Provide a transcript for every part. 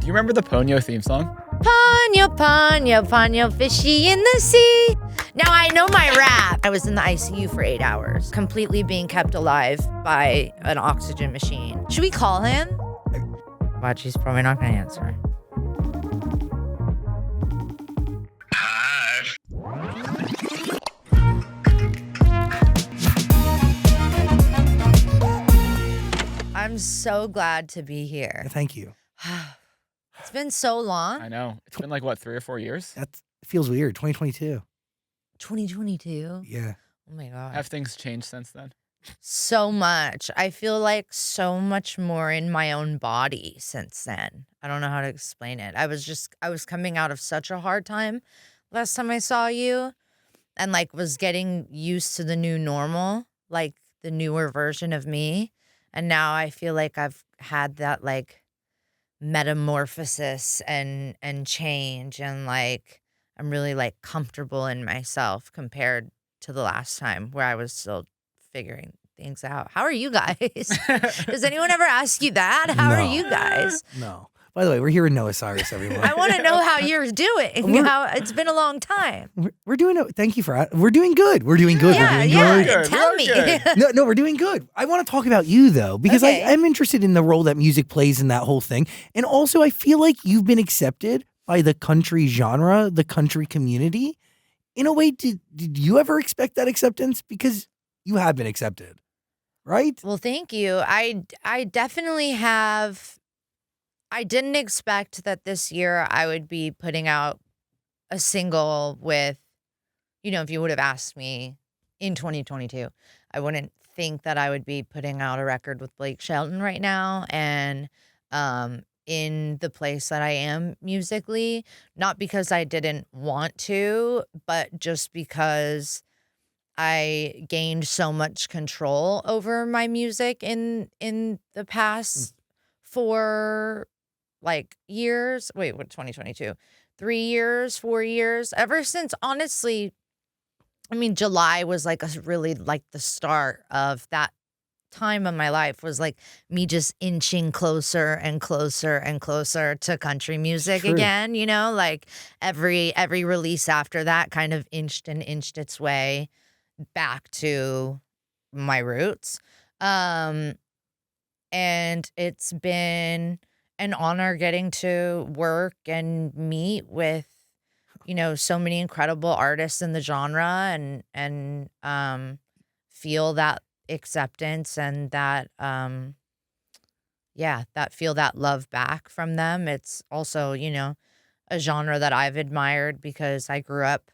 Do you remember the Ponyo theme song? Ponyo, Ponyo, Ponyo, fishy in the sea. Now I know my rap. I was in the ICU for 8 hours, completely being kept alive by an oxygen machine. Should we call him? Watch, he's probably not gonna answer. Hi. I'm so glad to be here. Thank you. It's been so long. I know. It's been like, what, 3 or 4 years? That feels weird. 2022. 2022. Yeah. Oh my God. Have things changed since then? So much. I feel like so much more in my own body since then. I don't know how to explain it. I was coming out of such a hard time last time I saw you, and like was getting used to the new normal, like the newer version of me. And now I feel like I've had that like metamorphosis and change, and like I'm really like comfortable in myself compared to the last time where I was still figuring things out. How are you guys? Does anyone ever ask you that? How are you guys? No. By the way, we're here with Noah Cyrus, everyone. I want to know how you're doing. How it's been a long time. We're doing it. Thank you for we're doing good. We're doing good. Yeah, we're doing yeah. good. Tell me. No, we're doing good. I want to talk about you though, because Okay. I'm interested in the role that music plays in that whole thing. And also I feel like you've been accepted by the country genre, the country community. In a way, did you ever expect that acceptance? Because you have been accepted, right? Well, thank you. I definitely have. I didn't expect that this year I would be putting out a single with, if you would have asked me in 2022, I wouldn't think that I would be putting out a record with Blake Shelton right now. And in the place that I am musically, not because I didn't want to, but just because I gained so much control over my music in the past 4 years. Wait, what, 2022? 3 years, 4 years, ever since, honestly, I mean, July was like really like the start of that time of my life, was like me just inching closer and closer and closer to country music again, like every release after that kind of inched its way back to my roots. And it's been an honor getting to work and meet with, so many incredible artists in the genre, and feel that acceptance and that, feel that love back from them. It's also, a genre that I've admired because I grew up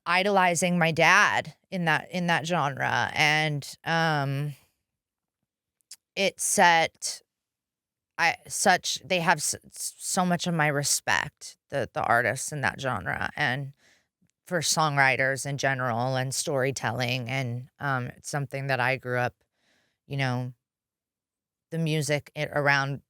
idolizing my dad in that genre, and it set they have so much of my respect, the artists in that genre, and for songwriters in general and storytelling, and it's something that I grew up, the music around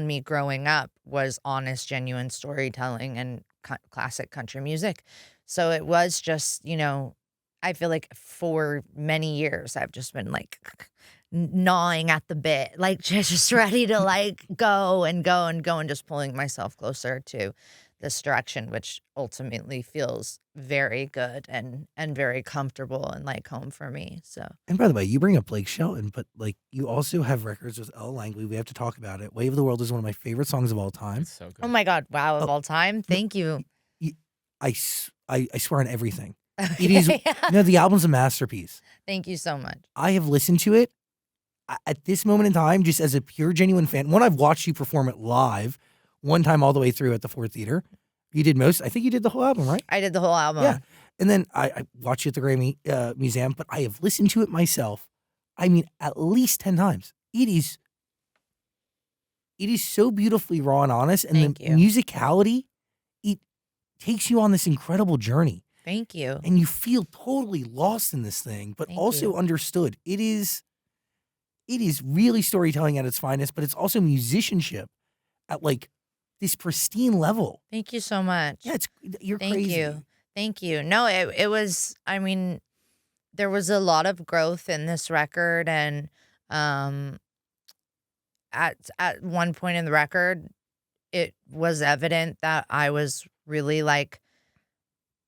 me growing up was honest, genuine storytelling and classic country music. So it was just, I feel like for many years I've just been like gnawing at the bit, like just ready to like go and go and go, and just pulling myself closer to this direction, which ultimately feels very good and very comfortable and like home for me. So, And by the way, you bring up Blake Shelton, but like you also have records with Ella Langley. We have to talk about it. Wave of the World is one of my favorite songs of all time. It's so good. oh my God, wow, of all time. Thank you. I swear on everything. It is, the album's a masterpiece. Thank you so much. I have listened to it at this moment in time, just as a pure, genuine fan. One, I've watched you perform it live one time all the way through at the Ford Theater. You did I think you did the whole album, right? I did the whole album. Yeah. And then I watched you at the Grammy Museum, but I have listened to it myself, I mean, at least 10 times. It is so beautifully raw and honest. And Thank the you. musicality, it takes you on this incredible journey. Thank you. And you feel totally lost in this thing, but Thank also you. understood. It is really storytelling at its finest, but it's also musicianship at like this pristine level. Thank you so much. Yeah, you're Thank crazy. you. Thank you. No, it was, I mean, there was a lot of growth in this record, and at one point in the record, it was evident that I was really like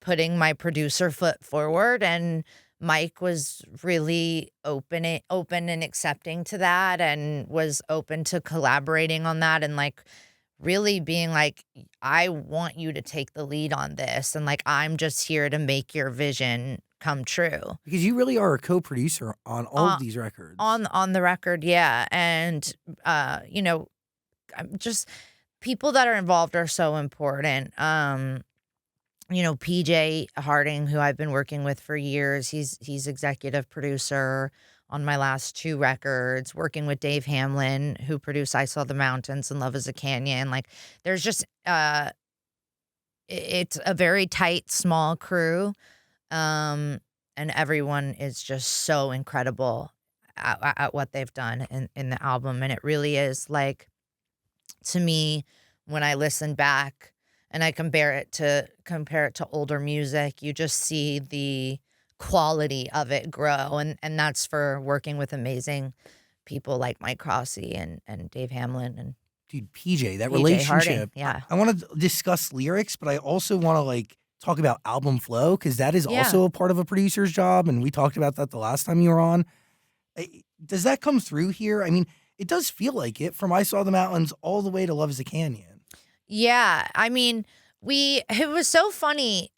putting my producer foot forward, and Mike was really open and accepting to that, and was open to collaborating on that, and like really being like, I want you to take the lead on this, and like I'm just here to make your vision come true. Because you really are a co-producer on all of these records. On the record, yeah. And you know, just people that are involved are so important. You know, PJ Harding, who I've been working with for years, he's executive producer on my last 2 records, working with Dave Hamlin, who produced I Saw the Mountains and Love is a Canyon. Like, there's just, it's a very tight, small crew. And everyone is just so incredible at what they've done in the album. And it really is like, to me, when I listen back and I compare it to older music, you just see the quality of it grow, and that's for working with amazing people like Mike Crossy and Dave Hamlin and Dude, PJ, that PJ relationship. Harding, yeah. I want to discuss lyrics, but I also want to like talk about album flow, because that is also a part of a producer's job, and we talked about that the last time you were on. Does that come through here? I mean, it does feel like it, from I Saw the Mountains all the way to Love is a Canyon. Yeah, I mean, it was so funny.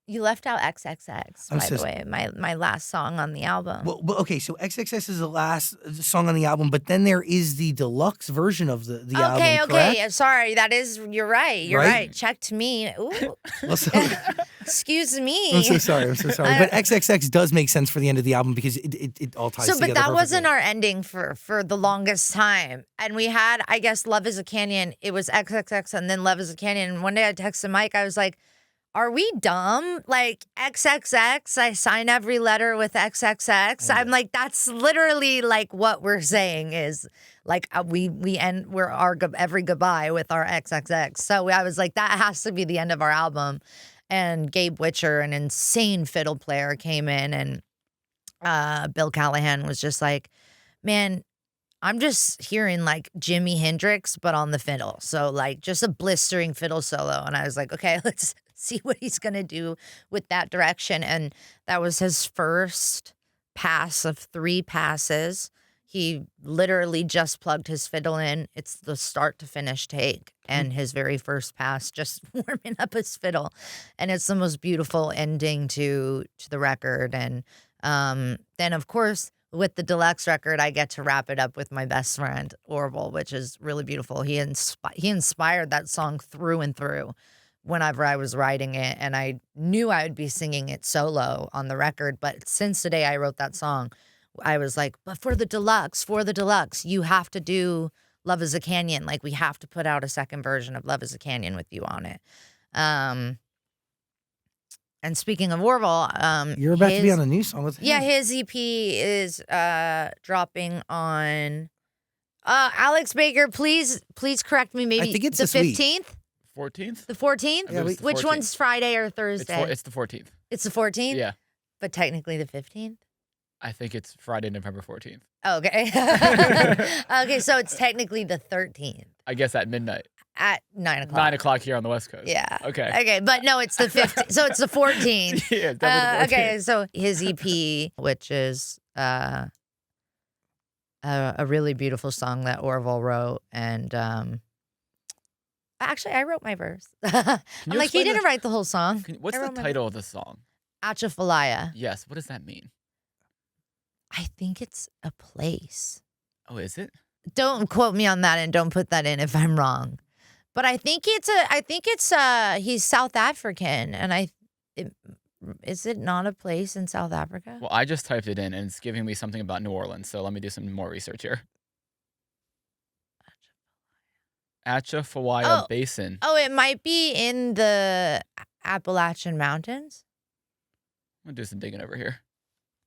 You left out XXX, by the way, my last song on the album. Well, okay, so XXX is the last song on the album, but then there is the deluxe version of the album, correct? Okay, sorry, you're right. You're right. Check to me. Ooh. Excuse me. I'm so sorry. But XXX does make sense for the end of the album, because it all ties together. But that wasn't our ending for the longest time. And we had, I guess, Love is a Canyon. It was XXX and then Love is a Canyon. And one day I texted Mike, I was like, are we dumb? Like, XXX, I sign every letter with XXX. I'm like, that's literally like what we're saying is like we end every goodbye with our XXX. So I was like, that has to be the end of our album. And Gabe Witcher, an insane fiddle player, came in, and Bill Callahan was just like, man, I'm just hearing like Jimi Hendrix, but on the fiddle. So like just a blistering fiddle solo. And I was like, okay, let's see what he's going to do with that direction. And that was his first pass of 3 passes. He literally just plugged his fiddle in. It's the start to finish take, and his very first pass, just warming up his fiddle. And it's the most beautiful ending to the record. And then, of course, with the deluxe record, I get to wrap it up with my best friend, Orville, which is really beautiful. He inspired that song through and through whenever I was writing it, and I knew I would be singing it solo on the record. But since the day I wrote that song, I was like, but for the deluxe, you have to do Love is a Canyon. Like, we have to put out a second version of Love is a Canyon with you on it. And speaking of Orville, you're about to be on a new song with him. Yeah, his EP is dropping on Alex Baker, please correct me, maybe I think it's the this week. 15th? 14th? The 14th? Yeah, Which 14th. one's Friday or Thursday? It's the 14th. It's the 14th? Yeah. But technically the 15th? I think it's Friday, November 14th. Okay. Okay, so it's technically the 13th. I guess at midnight. At 9 o'clock. 9 o'clock here on the West Coast. Yeah. Okay. Okay, but no, it's the 15th. So it's the 14th. Yeah, definitely the 14th. Okay, so his EP, which is a really beautiful song that Orville wrote, and actually, I wrote my verse. I'm like, he didn't write the whole song. What's the title of the song? Acha. Yes. What does that mean? I think it's a place. Oh, is it? Don't quote me on that, and don't put that in if I'm wrong. But I think it's he's South African, and is it not a place in South Africa? Well, I just typed it in, and it's giving me something about New Orleans. So let me do some more research here. Acha Basin. Oh, it might be in the Appalachian Mountains. I'm gonna do some digging over here.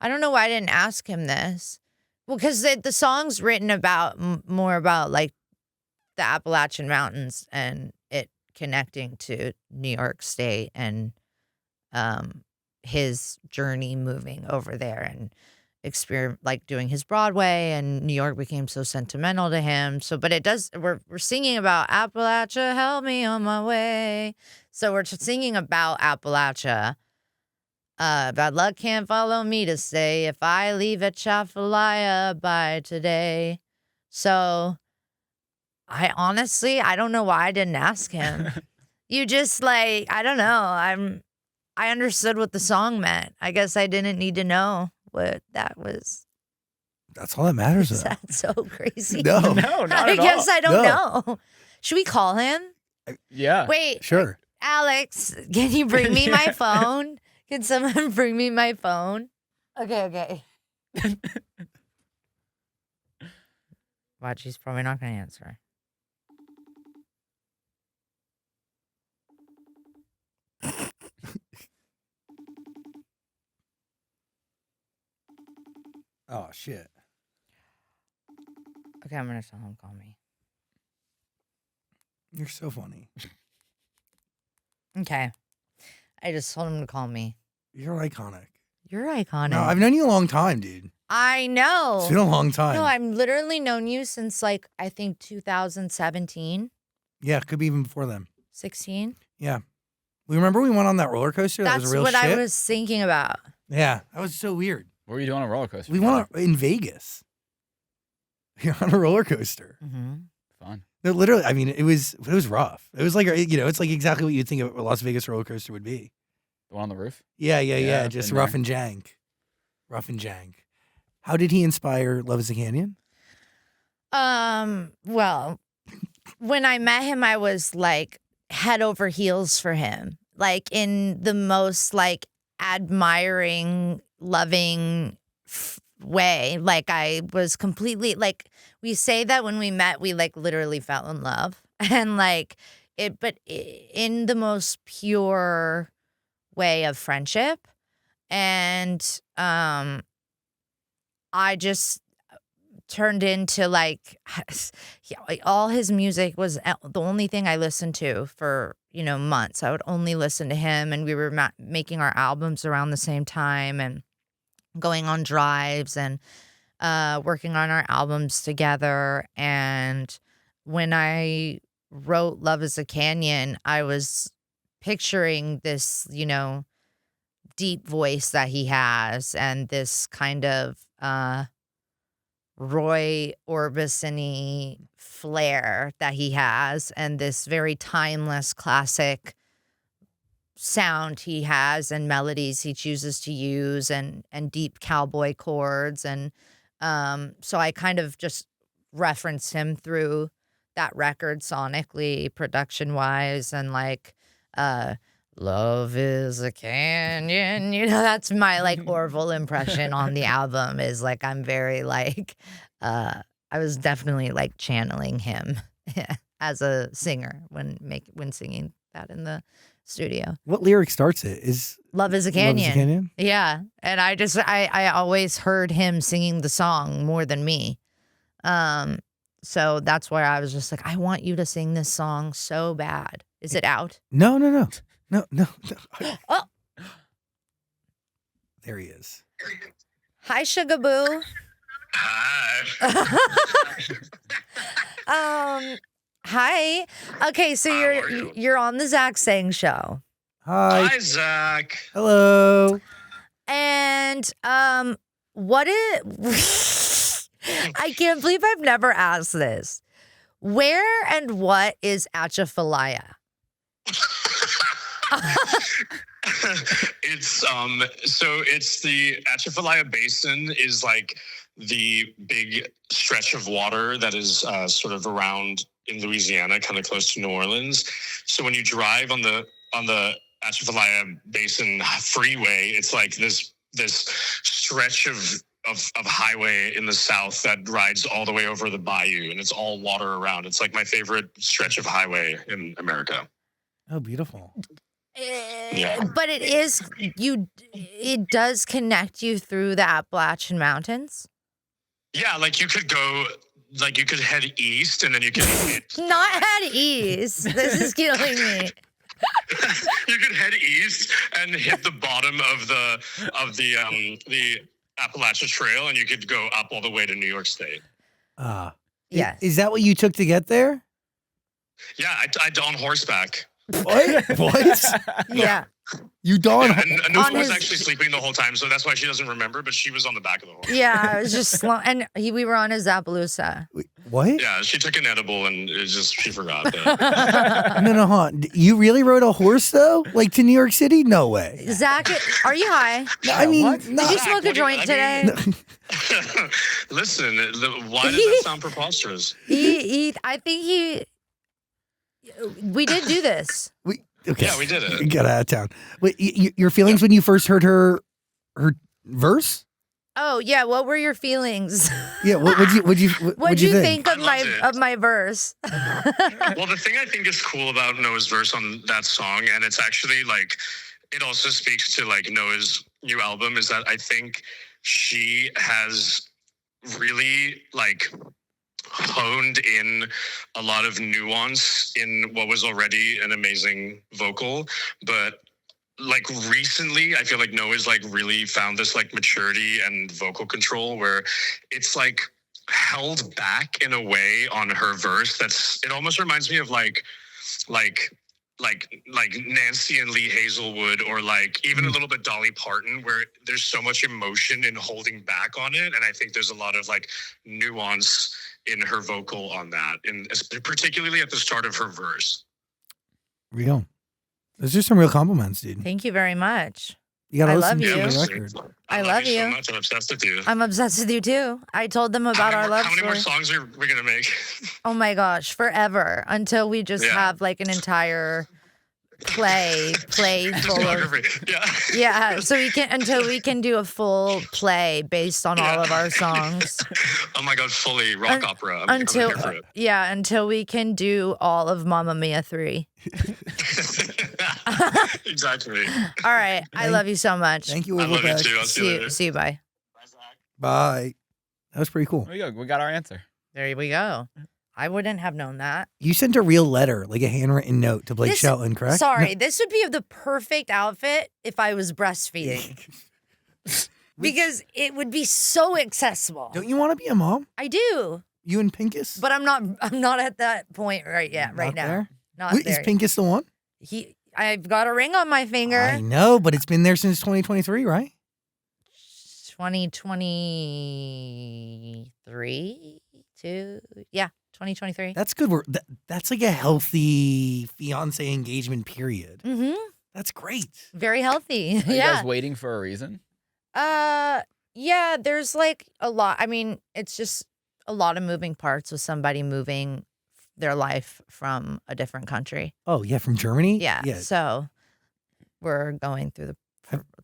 I don't know why I didn't ask him this. Well, because the song's written about more about like the Appalachian Mountains and it connecting to New York State and his journey moving over there. And doing his Broadway, and New York became so sentimental to him. So, but it does. We're singing about Appalachia, help me on my way. So we're singing about Appalachia. Bad luck can't follow me to stay if I leave at Atchafalaya by today. So, I don't know why I didn't ask him. You just I don't know. I understood what the song meant. I guess I didn't need to know what that was. That's all that matters. Is that so crazy? No. No, not I at guess all. I don't No. know. Should we call him? Yeah. Wait, Sure. Alex, can you bring me my phone? Can someone bring me my phone? Okay. Watch, he's probably not going to answer. Oh, shit. Okay, I'm going to tell him call me. You're so funny. Okay. I just told him to call me. You're iconic. You're iconic. No, I've known you a long time, dude. I know. It's been a long time. No, I've literally known you since I think 2017, Yeah, could be even before then. 16. Yeah. We remember we went on that roller coaster? That That's was real what shit. I was thinking about. Yeah, that was so weird. What were you doing on a roller coaster? We went in Vegas. You're on a roller coaster. Mm-hmm. Fun. No, literally, I mean, it was rough. It was it's like exactly what you'd think a Las Vegas roller coaster would be. The one on the roof? Yeah. Just been rough there. and jank. Rough and jank. How did he inspire Love is a Canyon? Well, when I met him, I was head over heels for him, in the most admiring, loving way. I was completely we say that when we met, we literally fell in love, and but in the most pure way of friendship, and I just turned into all his music was the only thing I listened to for months. I would only listen to him, and we were making our albums around the same time and going on drives and working on our albums together. And when I wrote Love is a Canyon, I was picturing this deep voice that he has, and this kind of Roy Orbison-y flair that he has, and this very timeless classic sound he has, and melodies he chooses to use, and deep cowboy chords. And so I kind of just referenced him through that record sonically, production wise, and Love is a canyon. That's my Orville impression on the album, is I'm very I was definitely channeling him as a singer when singing that in the studio. What lyric starts it? Is Love is a Love canyon. is a Canyon? Yeah. And I always heard him singing the song more than me. So that's where I was just I want you to sing this song so bad. Is it out? No. No. Oh. There he is. Hi, Sugar Boo. Hi. Hi. Okay, so How are you? you're on the zachsang show. Hi. Hi, Zach. Hello. And what is I can't believe I've never asked this. Where and what is Atchafalaya? It's the Atchafalaya Basin is the big stretch of water that is sort of around in Louisiana, kind of close to New Orleans. So when you drive on the Atchafalaya Basin freeway, it's this stretch of highway in the south that rides all the way over the bayou, and it's all water around. It's my favorite stretch of highway in America. Oh, beautiful. Yeah. But it does connect you through the Appalachian Mountains. Yeah, you could go, you could head east, and then you could Not head east. This is killing me. you could head east and hit the bottom of the Appalachia Trail, and you could go up all the way to New York State. Yes. Is that what you took to get there? Yeah, I on horseback. What? What? Yeah. You dawn. Yeah, and no On one was his- actually sleeping the whole time, so that's why she doesn't remember. But she was on the back of the horse. Yeah, I was just slow, and we were on a Zapaloosa. Wait, what? Yeah, she took an edible and she forgot. But No, huh? You really rode a horse though, like to New York City? No way. Zach, are you high? No, I mean, what? no. Did you Zach, smoke a what do you- joint I today? mean- Listen, why does that sound preposterous? I think we did do this. Okay. Yeah, we did it. Get out of town. Wait, your feelings when you first heard her verse? Oh yeah, what were your feelings? Yeah. What'd you What'd you think of I loved it. my verse? Well, the thing I think is cool about Noah's verse on that song, and it's actually like, it also speaks to like Noah's new album, is that I think she has really like honed in a lot of nuance in what was already an amazing vocal, but like recently I feel like Noah's like really found this like maturity and vocal control where it's like held back in a way on her verse it almost reminds me of like Nancy and Lee Hazelwood, or like even a little bit Dolly Parton, where there's so much emotion in holding back on it, and I think there's a lot of like nuance in her vocal on that, and particularly at the start of her verse. Real. Those are some real compliments, dude. Thank you very much. You gotta I listen love to you. the listen. record. I love love you so you. much. I'm obsessed with you. I'm obsessed with you too. I told them about our love How many more story. songs are we gonna make? Oh my gosh, forever until we just Yeah. have like an entire play full of Discography. Yeah. yeah. So until we can do a full play based on all of our songs. Oh my god, fully rock opera. I'm Until here for it. until we can do all of Mamma Mia 3. Exactly. All right, I love you so much. Thank you, I Orville love you Peck. too. I'll see you later. See you. Bye. Bye. That was pretty cool. There you go. We got our answer. There we go. I wouldn't have known that. You sent a real letter, like a handwritten note to Blake This- Shelton, correct? Sorry, this would be the perfect outfit if I was breastfeeding. Because it would be so accessible. Don't you want to be a mom? I do, You and Pinkus? but I'm not at that point right Not now. there? Not Wait, there. is Pinkus the one? I've got a ring on my finger. I know, but it's been there since 2023, right? 2023, 2023. That's good. That's like a healthy fiance engagement period. Mm-hmm. That's great. Very healthy. Are you yeah. guys waiting for a reason? Yeah, there's like a lot. I mean, it's just a lot of moving parts with somebody moving their life from a different country. Oh, yeah, from Germany? Yeah. Yeah. So we're going through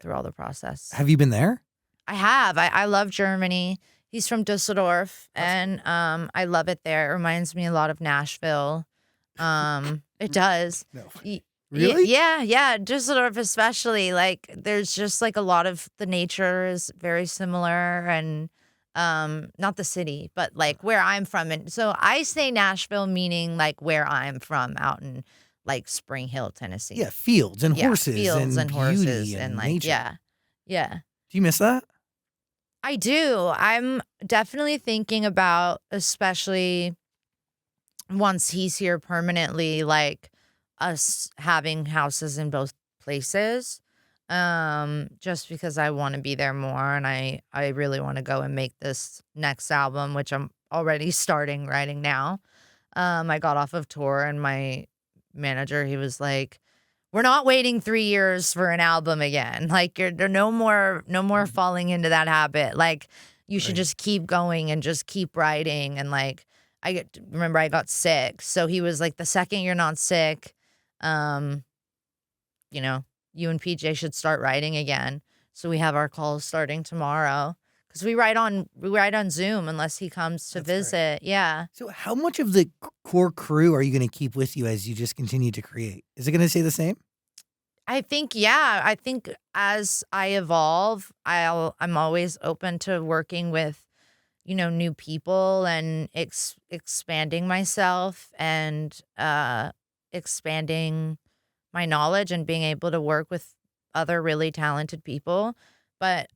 through all the process. Have you been there? I have. I love Germany. He's from Dusseldorf, and I love it there. It reminds me a lot of Nashville. It does. No. Y- Really? Yeah. Dusseldorf especially. Like, there's just like a lot of the nature is very similar, and not the city, but like where I'm from. And so I say Nashville, meaning like where I'm from, out in like Spring Hill, Tennessee. Yeah, fields and Yeah, horses fields and horses beauty and like nature. yeah. Do you miss that? I do. I'm definitely thinking about, especially once he's here permanently, like us having houses in both places. Just because I want to be there more, and I really want to go and make this next album, which I'm already starting writing now. I got off of tour, and my manager, he was like, "We're not waiting 3 years for an album again. Like, you're no more falling into that habit. Like, you should Right. just keep going and just keep writing." And like, remember I got sick, so he was like, "The second you're not sick, you and PJ should start writing again." So we have our calls starting tomorrow because we write on Zoom unless he comes to That's great. visit. Yeah. So how much of the core crew are you going to keep with you as you just continue to create? Is it going to stay the same? I think as I evolve, I'm always open to working with, new people and expanding myself and expanding my knowledge and being able to work with other really talented people. But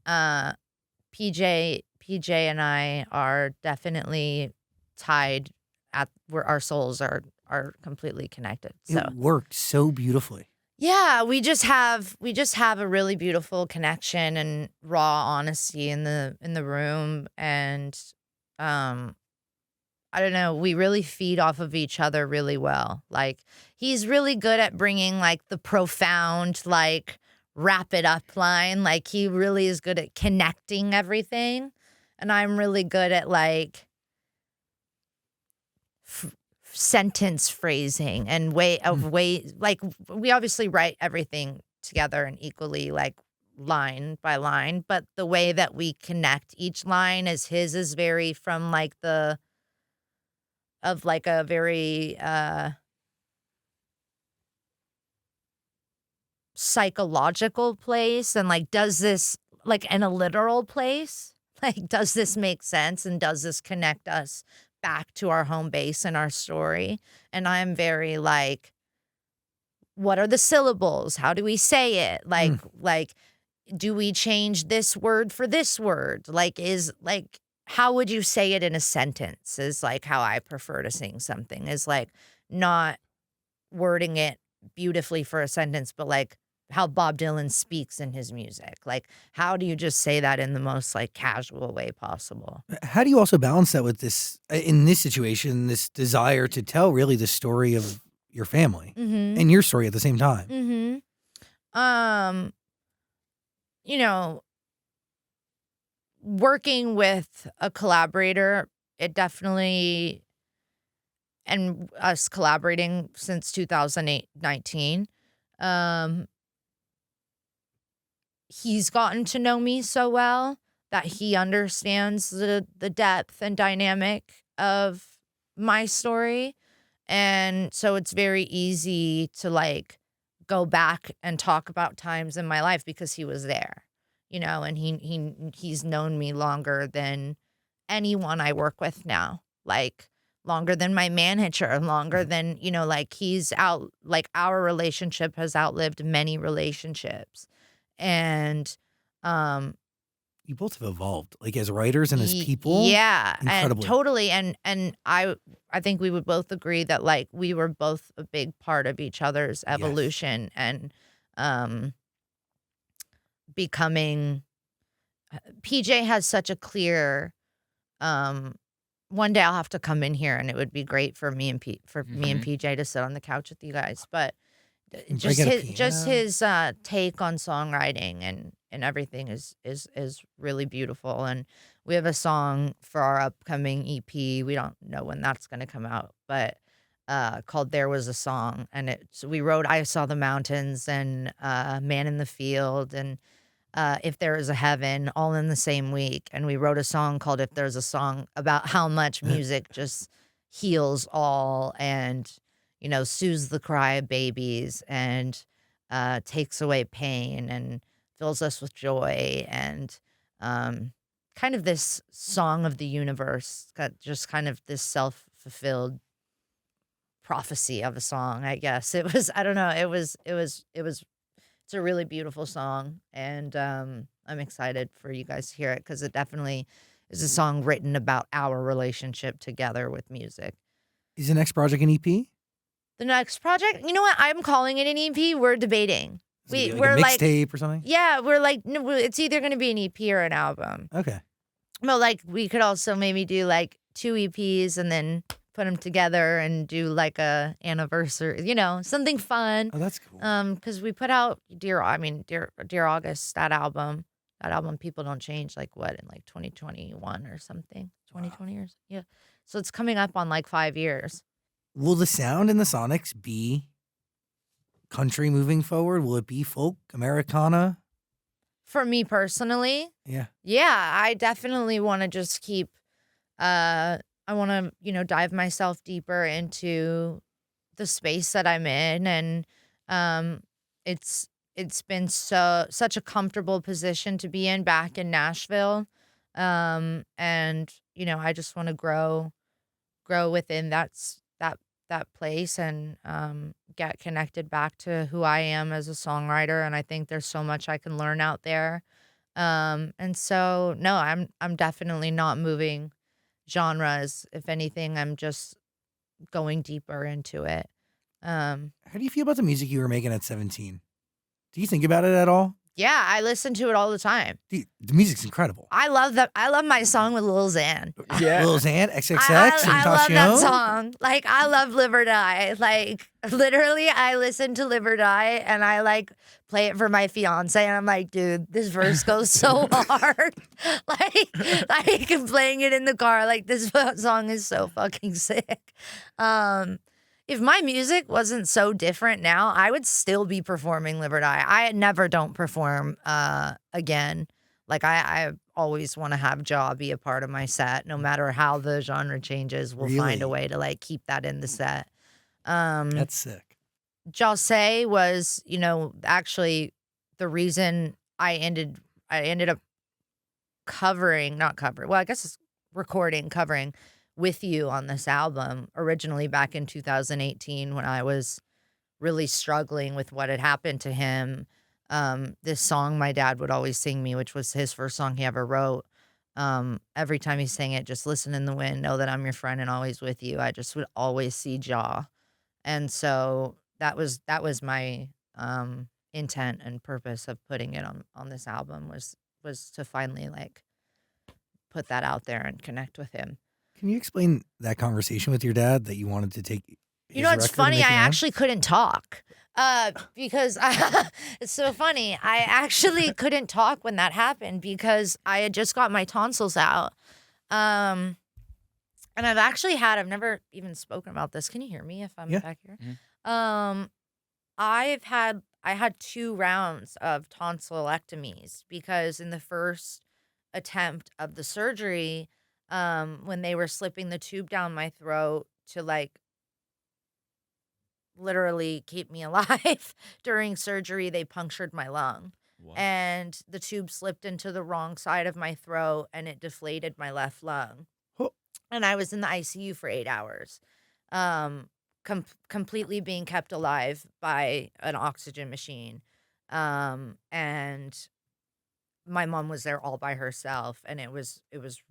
PJ and I are definitely tied at where our souls are completely connected. So It worked so beautifully. yeah, we just have a really beautiful connection and raw honesty in the room, and I don't know, we really feed off of each other really well. Like, he's really good at bringing like the profound, like, wrap it up line. Like, he really is good at connecting everything, and I'm really good at like sentence phrasing and way like, we obviously write everything together and equally, like, line by line, but the way that we connect each line is his is very from like a very psychological place, and like, does this, like, in a literal place, like, does this make sense, and does this connect us back to our home base and our story? And I'm very like, what are the syllables? How do we say it? Like, do we change this word for this word? Like, how would you say it in a sentence is like how I prefer to sing something, is like not wording it beautifully for a sentence, but like how Bob Dylan speaks in his music. Like, how do you just say that in the most like casual way possible? How do you also balance that with this, in this situation, this desire to tell really the story of your family and your story at the same time? You know, working with a collaborator, it definitely, and us collaborating since 2019, he's gotten to know me so well that he understands the depth and dynamic of my story. And so it's very easy to like go back and talk about times in my life because he was there, and he's known me longer than anyone I work with now, like longer than my manager, longer than, like he's out, like our relationship has outlived many relationships. And you both have evolved, like as writers and as people. Yeah, incredibly. and totally, and I think we would both agree that like we were both a big part of each other's evolution and becoming. PJ has such a clear. One day I'll have to come in here, and it would be great for me and me and PJ to sit on the couch with you guys, but. Just his take on songwriting and everything is really beautiful. And we have a song for our upcoming EP. We don't know when that's going to come out, but called "There Was a Song," and we wrote "I Saw the Mountains" and "Man in the Field" and "If There Is a Heaven" all in the same week. And we wrote a song called "If There's a Song" about how much music just heals all and soothes the cry of babies and takes away pain and fills us with joy, and kind of this song of the universe, just kind of this self-fulfilled prophecy of a song, I guess. It was, I don't know, it's a really beautiful song, and I'm excited for you guys to hear it because it definitely is a song written about our relationship together with music. Is the next project an EP? The next project, you know what? I'm calling it an EP. We're debating. We're a mixtape or something? Yeah, we're like, no, it's either going to be an EP or an album. Okay. Well, like, we could also maybe do like 2 EPs and then put them together and do like a anniversary, something fun. Oh, that's cool. Because we put out Dear August, that album. That album, People Don't Change, like what, in like 2021 or something? 2020 years? Yeah. So it's coming up on like 5 years. Will the sound in the Sonics be country moving forward? Will it be folk, Americana? For me personally, yeah, I definitely want to just keep. I want to, dive myself deeper into the space that I'm in, and it's been such a comfortable position to be in back in Nashville, and I just want to grow within that place and get connected back to who I am as a songwriter. And I think there's so much I can learn out there. And so no, I'm definitely not moving genres. If anything, I'm just going deeper into it. Um, How do you feel about the music you were making at 17? Do you think about it at all? yeah, I listen to it all the time. The music's incredible. I love that. I love my song with Lil Xan. Yeah. Lil Xan, XXX, I love that Tentacion. song. Like, I love Live or Die. Like, literally, I listen to Live or Die and I like play it for my fiance, and I'm like, dude, this verse goes so hard. like I'm playing it in the car. Like, this song is so fucking sick. If my music wasn't so different now, I would still be performing Live or Die. I never don't perform again. Like, I always want to have Ja be a part of my set, no matter how the genre changes. We'll find a Really? way to like keep that in the set. That's sick. Jose was, actually the reason I ended up covering with you on this album originally back in 2018 when I was really struggling with what had happened to him. This song my dad would always sing me, which was his first song he ever wrote. Every time he sang it, just listen in the wind, know that I'm your friend and always with you. I just would always see Ja. And so that was my intent and purpose of putting it on this album was to finally like put that out there and connect with him. Can you explain that conversation with your dad that you wanted to take? You know, it's funny. I actually couldn't talk because it's so funny. I actually couldn't talk when that happened because I had just got my tonsils out. And I've never even spoken about this. Can you hear me if I'm back here? Mm-hmm. I had 2 rounds of tonsillectomies because in the first attempt of the surgery, when they were slipping the tube down my throat to like literally keep me alive during surgery, they punctured my lung. Wow. And the tube slipped into the wrong side of my throat and it deflated my left lung. Oh. And I was in the ICU for 8 hours, completely being kept alive by an oxygen machine. And my mom was there all by herself, and it was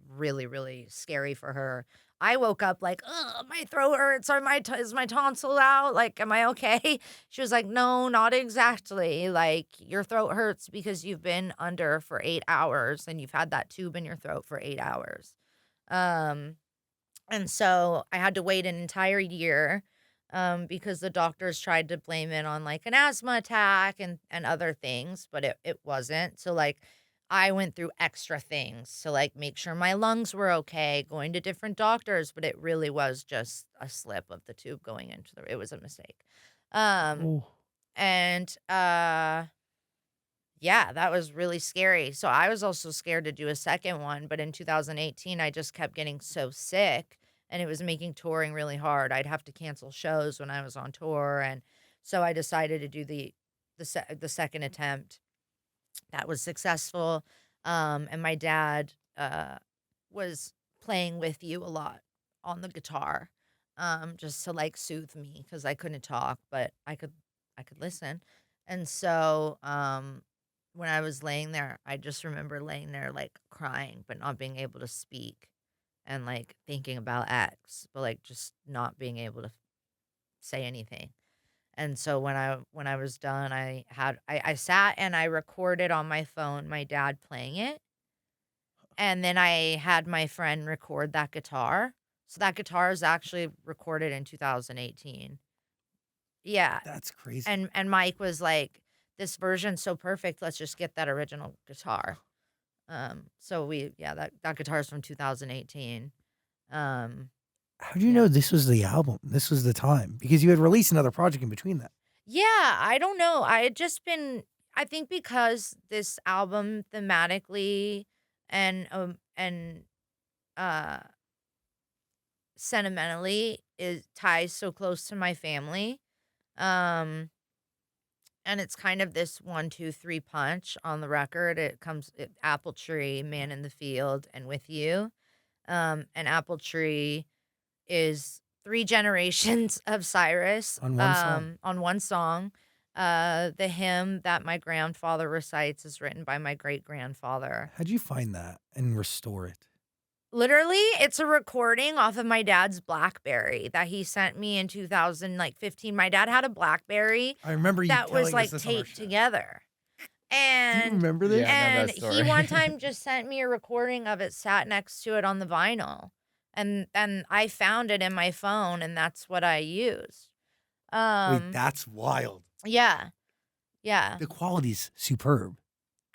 really, really scary for her. I woke up like, ugh, my throat hurts. Is my tonsil out? Like, am I okay? She was like, no, not exactly. Like, your throat hurts because you've been under for 8 hours and you've had that tube in your throat for 8 hours. And so I had to wait an entire year because the doctors tried to blame it on like an asthma attack and other things, but it wasn't. So like I went through extra things to like make sure my lungs were okay, going to different doctors, but it really was just a slip of the tube going into it was a mistake. And yeah, that was really scary. So I was also scared to do a second one, but in 2018 I just kept getting so sick and it was making touring really hard. I'd have to cancel shows when I was on tour, and so I decided to do the second attempt. That was successful. And my dad was playing with you a lot on the guitar, just to like soothe me because I couldn't talk, but I could listen. And so when I was laying there, I just remember laying there like crying, but not being able to speak, and like thinking about X, but like just not being able to say anything. And so when I was done, I sat and I recorded on my phone my dad playing it. And then I had my friend record that guitar. So that guitar is actually recorded in 2018. Yeah. That's crazy. And Mike was like, this version's so perfect, let's just get that original guitar. So that guitar's from 2018. How do you know this was the album? This was the time? Because you had released another project in between that. Yeah, I don't know. I think because this album thematically and sentimentally ties so close to my family. And it's kind of this 1, 2, 3 punch on the record. It comes Apple Tree, Man in the Field, and With You. And Apple Tree is 3 generations of Cyrus On one song. on one song. The hymn that my grandfather recites is written by my great-grandfather. How'd you find that and restore it? Literally, it's a recording off of my dad's BlackBerry that he sent me in 2015. My dad had a BlackBerry I remember you that was telling us like this on our taped show. together. Do you And remember this? Yeah, I know and that he story. one time just sent me a recording of it sat next to it on the vinyl. And I found it in my phone and that's what I used. Wait, that's wild. Yeah. Yeah. The quality's superb.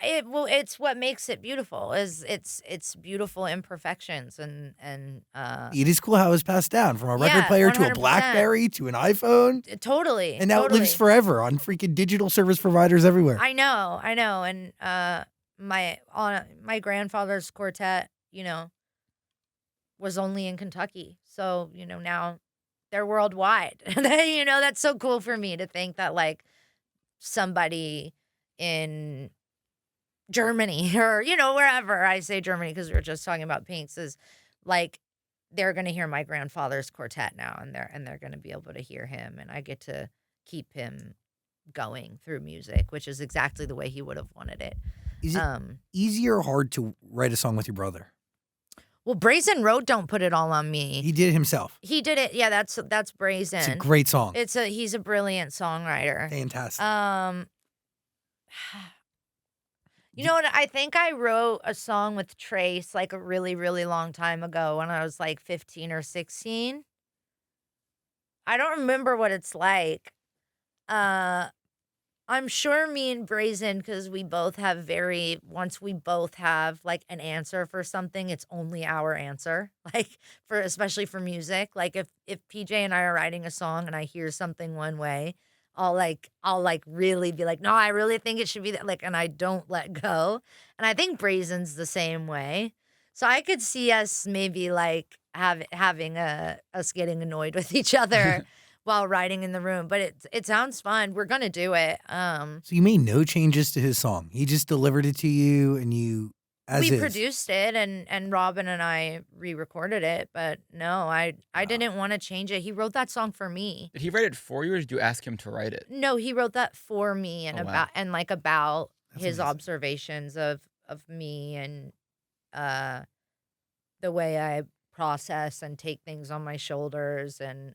It's what makes it beautiful is it's beautiful imperfections and It is cool how it was passed down from a record Yeah, player to a 100%. BlackBerry to an iPhone, totally. and now it totally. lives forever on freaking digital service providers everywhere. I know. And my grandfather's quartet, was only in Kentucky. So, now they're worldwide. That's so cool for me to think that like somebody in Germany or, wherever I say Germany, because we were just talking about Pinks, is like they're gonna hear my grandfather's quartet now and they're gonna be able to hear him and I get to keep him going through music, which is exactly the way he would have wanted it. Is it easy or hard to write a song with your brother? Well, Braison wrote "Don't Put It All on Me." He did it himself. He did it. Yeah, that's Braison. It's a great song. He's a brilliant songwriter. Fantastic. You know what? I think I wrote a song with Trace like a really, really long time ago when I was like 15 or 16. I don't remember what it's like. I'm sure me and Braison, because once we both have like an answer for something, it's only our answer. Like especially for music. Like if PJ and I are writing a song and I hear something one way, I'll really be like, no, I really think it should be that, like, and I don't let go. And I think Braison's the same way. So I could see us maybe like having us getting annoyed with each other while writing in the room, but it sounds fun. We're gonna do it. So you made no changes to his song. He just delivered it to you, and you we produced it, and Robin and I re-recorded it. But no, I didn't want to change it. He wrote that song for me. Did he write it for you, or did you ask him to write it? No, he wrote that for me and Oh, wow. about That's his amazing. observations of me and the way I process and take things on my shoulders and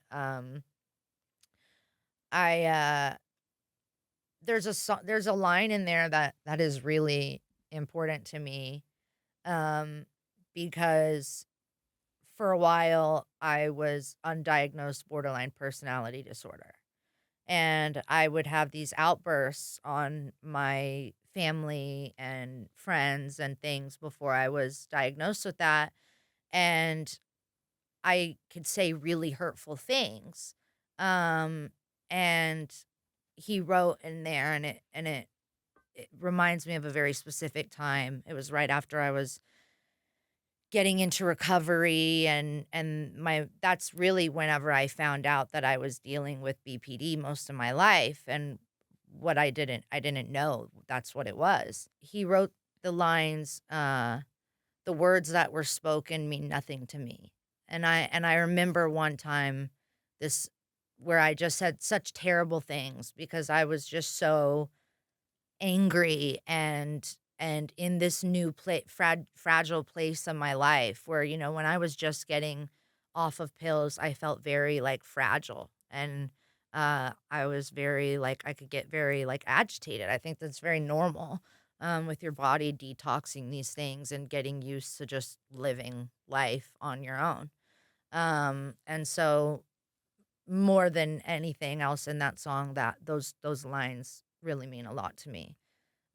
there's a line in there that is really important to me because for a while I was undiagnosed borderline personality disorder and I would have these outbursts on my family and friends and things before I was diagnosed with that, and I could say really hurtful things. And he wrote in there, and it reminds me of a very specific time. It was right after I was getting into recovery, and that's really whenever I found out that I was dealing with BPD most of my life, and what I didn't know that's what it was. He wrote the lines, the words that were spoken mean nothing to me. And I remember one time where I just said such terrible things because I was just so angry and in this new fragile place of my life where, when I was just getting off of pills, I felt very like fragile. And I was very like, I could get very like agitated. I think that's very normal with your body detoxing these things and getting used to just living life on your own. And so more than anything else in that song, that those lines really mean a lot to me.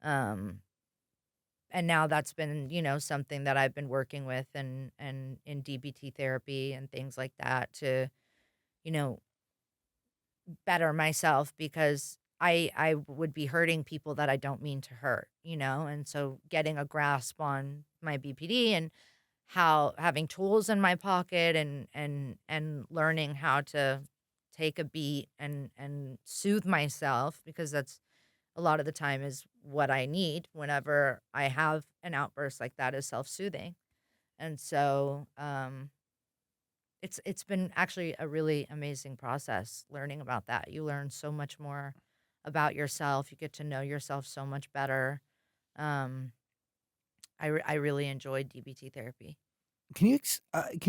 And now that's been, something that I've been working with and in DBT therapy and things like that to, better myself because I would be hurting people that I don't mean to hurt, and so getting a grasp on my BPD and how having tools in my pocket and learning how to take a beat and soothe myself because that's a lot of the time is what I need whenever I have an outburst like that is self-soothing. And so it's been actually a really amazing process learning about that. You learn so much more about yourself. You get to know yourself so much better. Um, I really enjoyed DBT therapy. Can you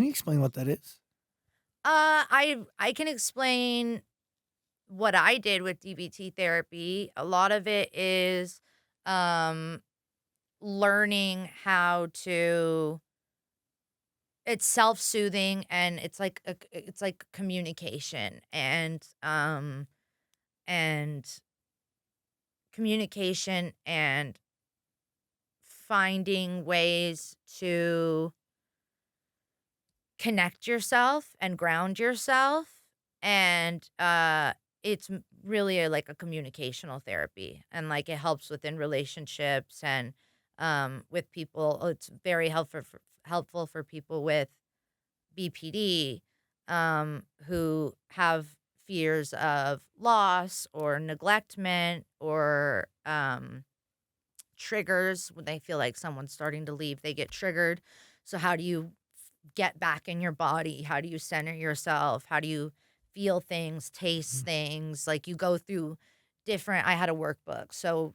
explain what that is? I can explain what I did with DBT therapy. A lot of it is um learning how to it's self-soothing, and it's like communication and communication and finding ways to connect yourself and ground yourself, and it's really like a communicational therapy, and like it helps within relationships and with people. It's very helpful for people with BPD who have fears of loss or neglectment or triggers. When they feel like someone's starting to leave, they get triggered. So how do you get back in your body? How do you center yourself? How do you feel things, taste things? Like you go through different, I had a workbook. So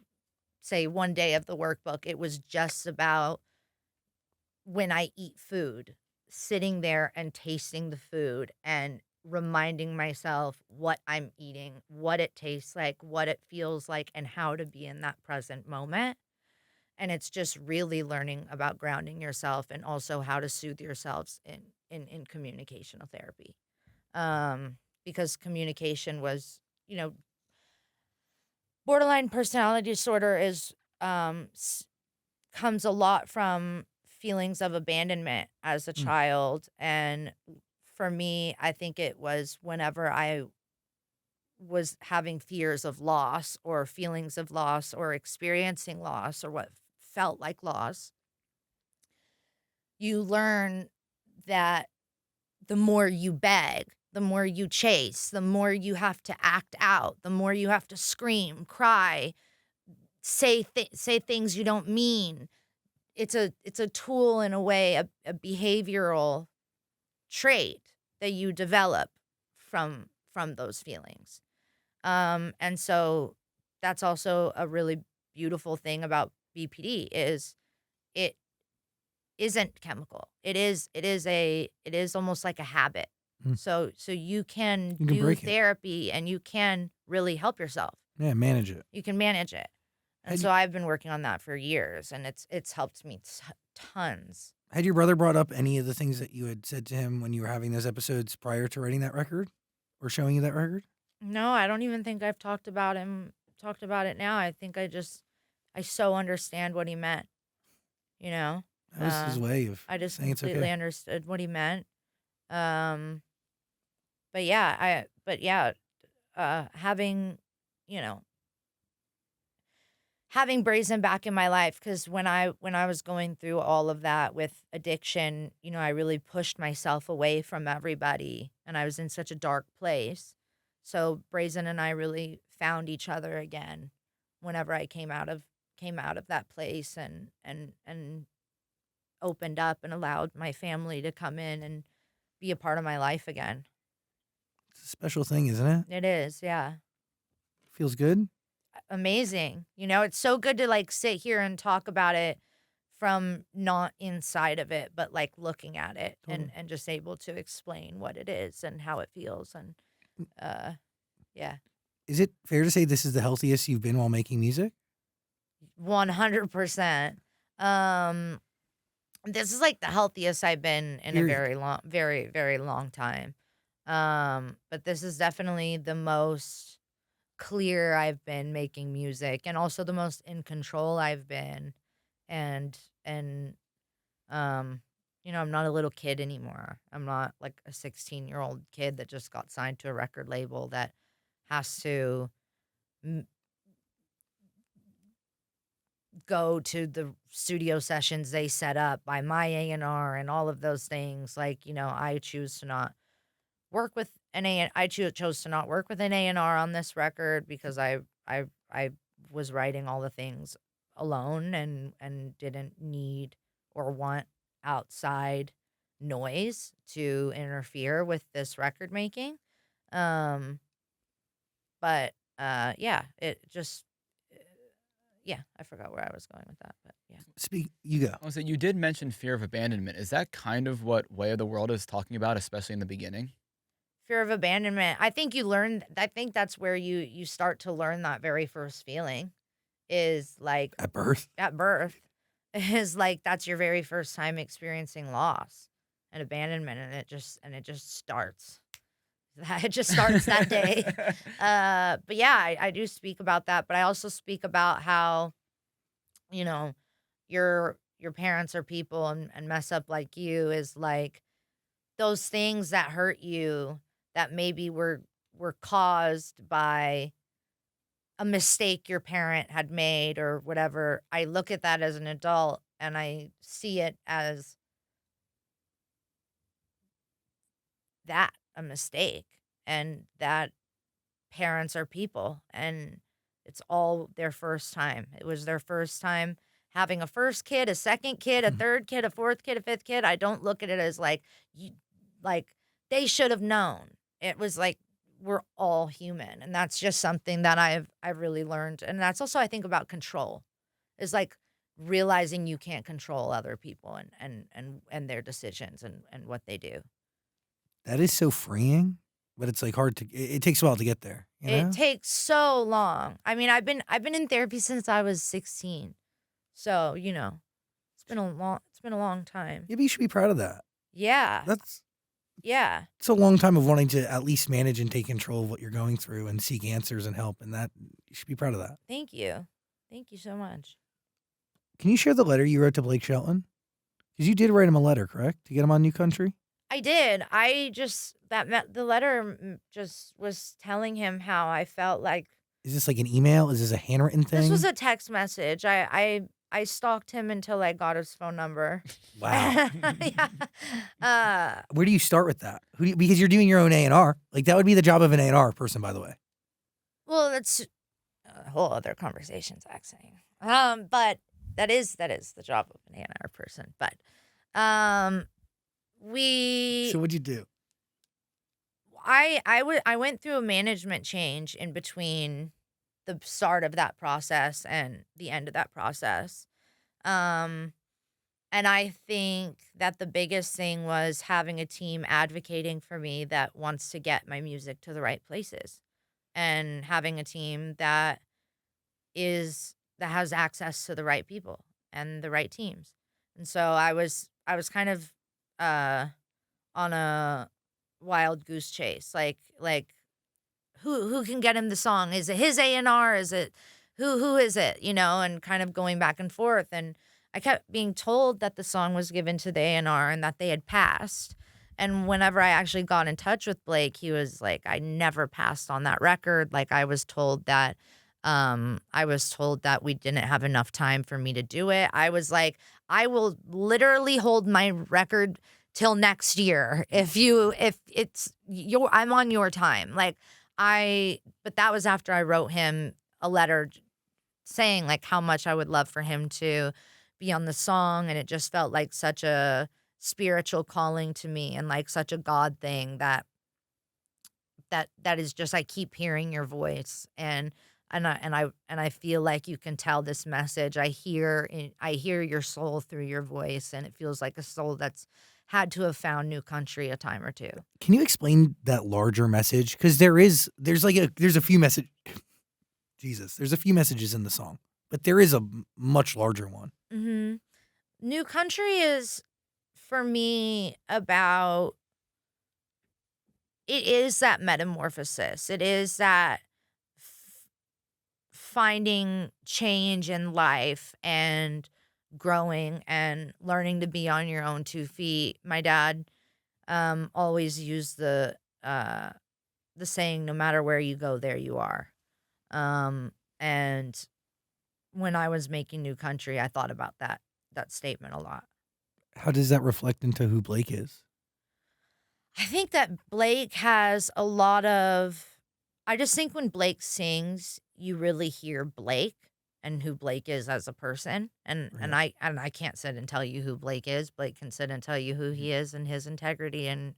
say one day of the workbook, it was just about when I eat food, sitting there and tasting the food and reminding myself what I'm eating, what it tastes like, what it feels like, and how to be in that present moment. And it's just really learning about grounding yourself and also how to soothe yourselves in communicational therapy. Because communication was, borderline personality disorder is comes a lot from feelings of abandonment as a child. And for me, I think it was whenever I was having fears of loss or feelings of loss or experiencing loss or what felt like loss, you learn that the more you beg, the more you chase, the more you have to act out, the more you have to scream, cry, say things you don't mean. It's a tool in a way, a behavioral trait that you develop from those feelings. And so that's also a really beautiful thing about BPD is it isn't chemical. It is almost like a habit. So you can do break it. therapy and you can really help yourself. Yeah, manage it. You can manage it. And so I've been working on that for years, and it's helped me tons. Had your brother brought up any of the things that you had said to him when you were having those episodes prior to writing that record or showing you that record? No, I don't even think I've talked about it now. I think I so understand what he meant. That was his way of I just saying it's completely okay. understood what he meant. But having, having Braison back in my life, because when I was going through all of that with addiction, I really pushed myself away from everybody, and I was in such a dark place. So Braison and I really found each other again whenever I came out of that place and opened up and allowed my family to come in and be a part of my life again. It's a special thing, isn't it? It is, yeah. Feels good. Amazing. It's so good to like sit here and talk about it from not inside of it, but like looking at it and just able to explain what it is and how it feels. And yeah. Is it fair to say this is the healthiest you've been while making music? 100%. This is like the healthiest I've been in a very, very long time. But this is definitely the most clear I've been making music, and also the most in control I've been. And I'm not a little kid anymore. I'm not like a 16-year-old kid that just got signed to a record label that has to go to the studio sessions they set up by my A&R and all of those things. Like, I choose to not work with I chose to not work with an A&R on this record because I was writing all the things alone and didn't need or want outside noise to interfere with this record making. But yeah, it just, yeah, I forgot where I was going with that, but yeah. You go. Oh, so you did mention fear of abandonment. Is that kind of what Way of the World is talking about, especially in the beginning? Fear of abandonment. I think you learn. I think that's where you start to learn that very first feeling is like At birth. at birth is like that's your very first time experiencing loss and abandonment, and it just starts. It just starts that day. But yeah, I do speak about that, but I also speak about how you know your parents are people and mess up like you is like those things that hurt you that maybe were caused by a mistake your parent had made or whatever. I look at that as an adult and I see it as that a mistake and that parents are people and it's all their first time. It was their first time having a first kid, a second kid, a third kid, a fourth kid, a fifth kid. I don't look at it as like you like they should have known. It was like we're all human and that's just something that I've really learned. And that's also I think about control. Is like realizing you can't control other people and their decisions and what they do. That is so freeing, but it's like hard to. It takes a while to get there. You know? It takes so long. I mean, I've been in therapy since I was 16. So, it's been a long time. Yeah, but you should be proud of that. Yeah. Yeah. It's a long time of wanting to at least manage and take control of what you're going through and seek answers and help, and that you should be proud of that. Thank you. Thank you so much. Can you share the letter you wrote to Blake Shelton? Because you did write him a letter, correct, to get him on New Country? I did. The letter just was telling him how I felt like. Is this like an email? Is this a handwritten thing? This was a text message. I stalked him until I got his phone number. Wow. Yeah. Where do you start with that? Because you're doing your own A&R. Like, that would be the job of an A&R person, by the way. Well, that's a whole other conversation, zachsang. But that is the job of an A&R person. But So what'd you do? I went through a management change in between the start of that process and the end of that process. And I think that the biggest thing was having a team advocating for me that wants to get my music to the right places and having a team that has access to the right people and the right teams. And so I was kind of on a wild goose chase, like who can get him the song? Is it his A&R? Is it who is it? And kind of going back and forth. And I kept being told that the song was given to the A&R and that they had passed. And whenever I actually got in touch with Blake, he was like, I never passed on that record. Like I was told that we didn't have enough time for me to do it. I was like, I will literally hold my record till next year if I'm on your time. But that was after I wrote him a letter saying like how much I would love for him to be on the song, and it just felt like such a spiritual calling to me and like such a God thing that is just I keep hearing your voice and I feel like you can tell this message. I hear your soul through your voice, and it feels like a soul that's had to have found New Country a time or two. Can you explain that larger message? Because there's a few message. Jesus, there's a few messages in the song, but there is a much larger one. Mm-hmm. New Country is, for me, about. It is that metamorphosis. It is that finding change in life and growing and learning to be on your own 2 feet. My dad always used the saying, no matter where you go, there you are. And when I was making New Country, I thought about that statement a lot. How does that reflect into who Blake is? I think that Blake has a lot of. I just think when Blake sings, you really hear Blake and who Blake is as a person. And I can't sit and tell you who Blake is. Blake can sit and tell you who he is and his integrity and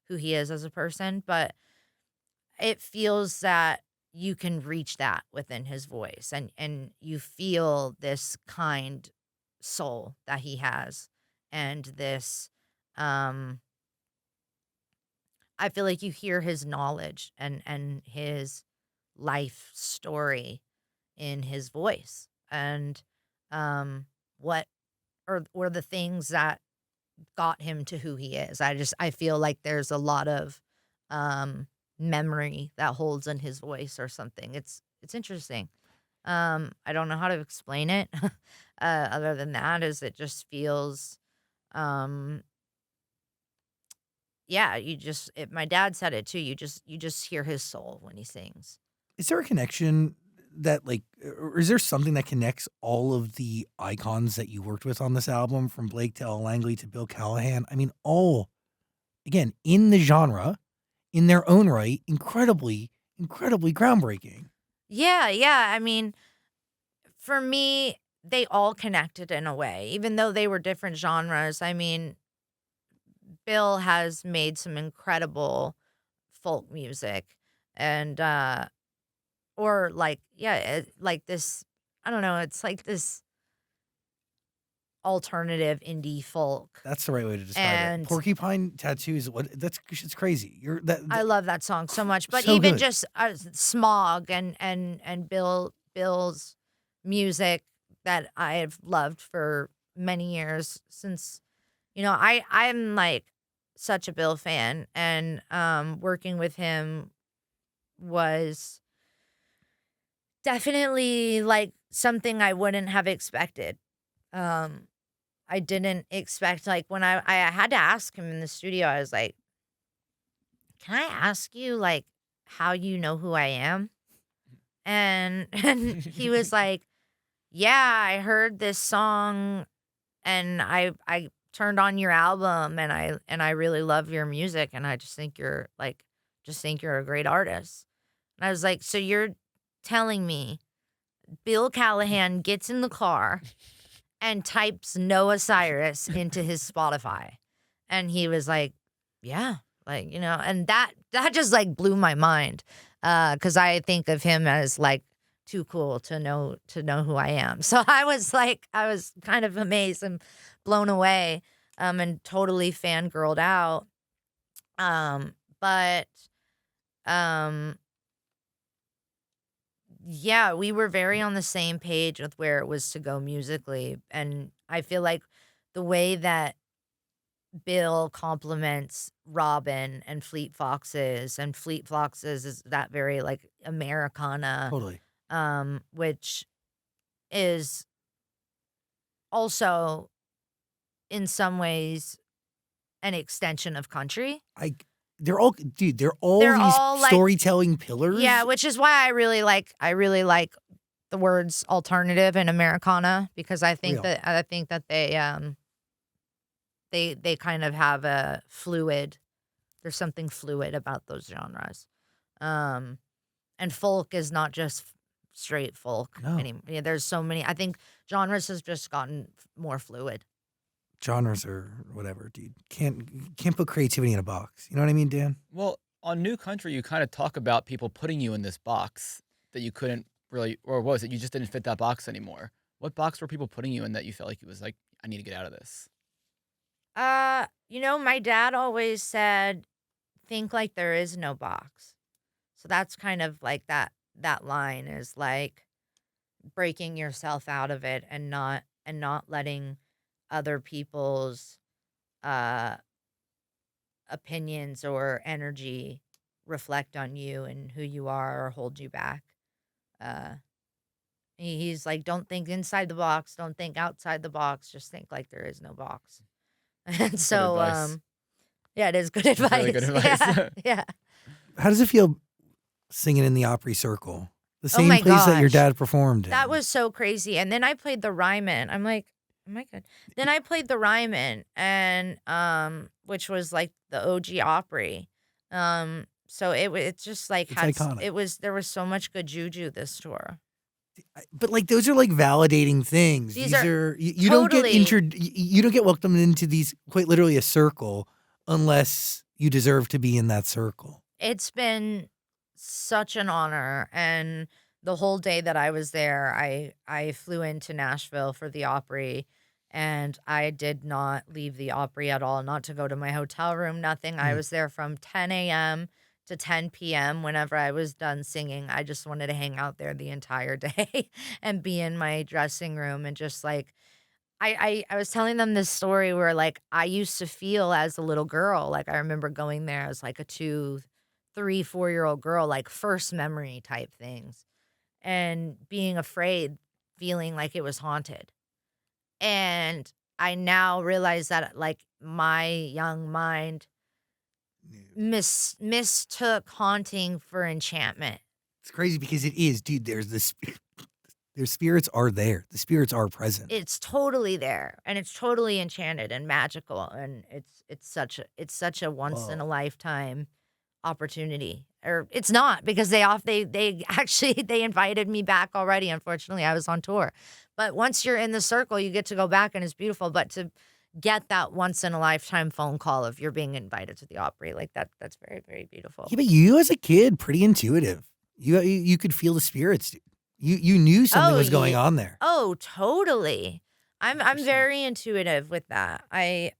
who he is as a person. But it feels that you can reach that within his voice, and you feel this kind soul that he has, and this I feel like you hear his knowledge and his life story in his voice, and what or the things that got him to who he is. I feel like there's a lot of memory that holds in his voice or something. It's interesting. I don't know how to explain it. Other than that, is it just feels yeah, my dad said it too. You just hear his soul when he sings. Is there a connection that like, or is there something that connects all of the icons that you worked with on this album, from Blake to Ella Langley to Bill Callahan? I mean, all, again, in the genre, in their own right, incredibly groundbreaking. Yeah. I mean, for me, they all connected in a way, even though they were different genres. I mean, Bill has made some incredible folk music, and or like, yeah, like this, I don't know, it's like this alternative indie folk. That's the right way to describe And it. Porcupine Tattoos. It's crazy. I love that song so much. But So even good. just Smog and Bill's music that I have loved for many years, since I'm like such a Bill fan, and working with him was definitely like something I wouldn't have expected. I didn't expect, like, when I had to ask him in the studio, I was like, "Can I ask you, like, how you know who I am?" And he was like, "Yeah, I heard this song, and I turned on your album, and I really love your music, and I just think you're a great artist." And I was like, "So you're telling me Bill Callahan gets in the car and types Noah Cyrus into his Spotify?" And he was like, "Yeah." Like, and that just like blew my mind. 'Cause I think of him as like too cool to know who I am. So I was kind of amazed and blown away, and totally fangirled out. But yeah, we were very on the same page with where it was to go musically. And I feel like the way that Bill compliments Robin and Fleet Foxes, and Fleet Foxes is that very like Americana, Totally. which is also in some ways an extension of country. They're all these all, like, storytelling pillars. Yeah, which is why I really like the words alternative and Americana, because I think Real. that they kind of have a fluid. There's something fluid about those genres. And folk is not just straight folk No. anymore. Yeah, there's so many. I think genres has just gotten more fluid. Genres or whatever, dude. Can't put creativity in a box. You know what I mean, Dan? Well, on New Country, you kind of talk about people putting you in this box that you couldn't really, or what was it? You just didn't fit that box anymore. What box were people putting you in that you felt like it was like, I need to get out of this? My dad always said, think like there is no box. So that's kind of like that line is like breaking yourself out of it, and not letting other people's opinions or energy reflect on you and who you are or hold you back. He's like, don't think inside the box, don't think outside the box, just think like there is no box. And so, advice. yeah, it is good advice. Really good advice. Yeah. How does it feel singing in the Opry Circle? The Oh same my place that your gosh. dad performed in. That was so crazy. And then I played the Ryman. I'm like, oh my God. Then I played the Ryman, and which was like the OG Opry. So it's just like It's iconic. there was so much good juju this tour. But like those are like validating things. These These are are you don't get totally- you don't get welcomed into these, quite literally, a circle unless you deserve to be in that circle. It's been such an honor. And the whole day that I was there, I flew into Nashville for the Opry, and I did not leave the Opry at all, not to go to my hotel room, nothing. I was there from 10 a.m. to 10 p.m. Whenever I was done singing, I just wanted to hang out there the entire day and be in my dressing room and just like, I was telling them this story where like I used to feel as a little girl, like I remember going there as like a 2, 3, 4-year-old girl, like first memory type things, and being afraid, feeling like it was haunted. And I now realize that like my young mind mistook haunting for enchantment. It's crazy because it is, dude. There's this. Their spirits are there. The spirits are present. It's totally there, and it's totally enchanted and magical, and it's such a once in a lifetime opportunity. Or it's not, because they actually they invited me back already. Unfortunately, I was on tour. But once you're in the circle, you get to go back, and it's beautiful. But to get that once in a lifetime phone call of you're being invited to the Opry, like that's very, very beautiful. Yeah, but you as a kid, pretty intuitive. You could feel the spirits, dude. You knew something was going on there. Oh, totally. I'm very intuitive with that. I